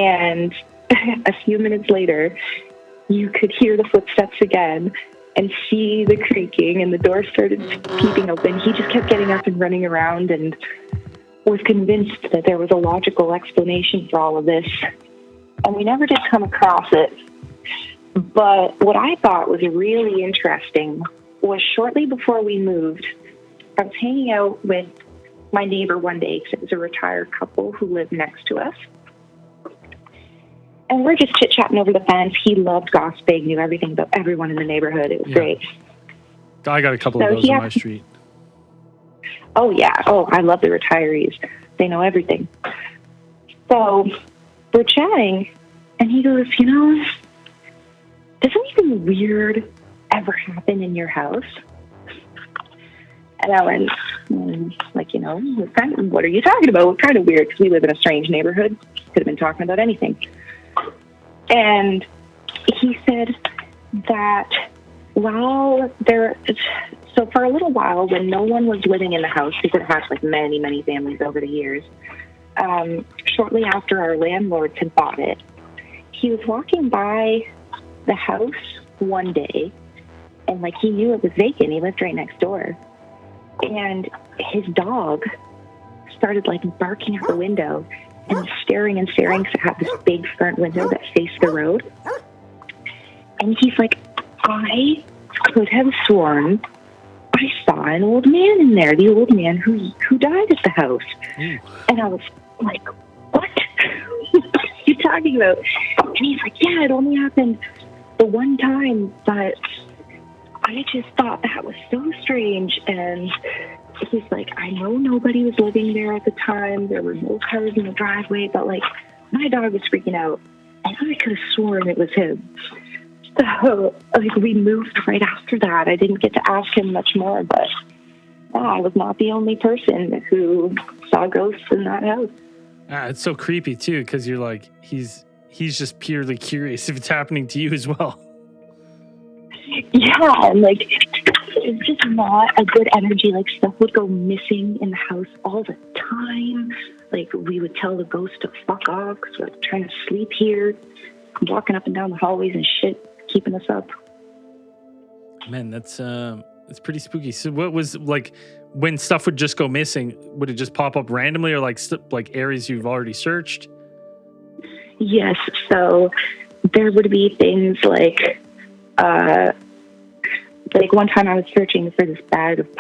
And a few minutes later, you could hear the footsteps again and see the creaking, and the door started keeping open. He just kept getting up and running around and was convinced that there was a logical explanation for all of this. And we never did come across it. But what I thought was really interesting was shortly before we moved, I was hanging out with my neighbor one day because it was a retired couple who lived next to us. And we're just chit-chatting over the fence. He loved gossiping, knew everything about everyone in the neighborhood. It was great. I got a couple of those on my street. Oh, yeah. Oh, I love the retirees. They know everything. So we're chatting, and he goes, does anything weird ever happen in your house? And I went, what are you talking about? What kind of weird? Because we live in a strange neighborhood. Could have been talking about anything. And he said that so for a little while, when no one was living in the house, because it has like many, many families over the years, shortly after our landlords had bought it, he was walking by the house one day, and like he knew it was vacant. He lived right next door. And his dog started like barking out the window and staring because it had this big front window that faced the road. And he's like, I could have sworn I saw an old man in there, the old man who died at the house. Mm. And I was like, what? What are you talking about? And he's like, yeah, it only happened the one time, but I just thought that was so strange. And he's like, I know nobody was living there at the time. There were no cars in the driveway, but like my dog was freaking out, and I could have sworn it was him. So like we moved right after that. I didn't get to ask him much more, but I was not the only person who saw ghosts in that house. It's so creepy too, because you're like, he's just purely curious if it's happening to you as well. Yeah, and like it's just not a good energy. Like stuff would go missing in the house all the time. Like we would tell the ghost to fuck off because we're trying to sleep here, walking up and down the hallways and shit, keeping us up. Man, that's pretty spooky. So what was like when stuff would just go missing? Would it just pop up randomly, or like areas you've already searched? Yes. So there would be things like one time I was searching for this bag of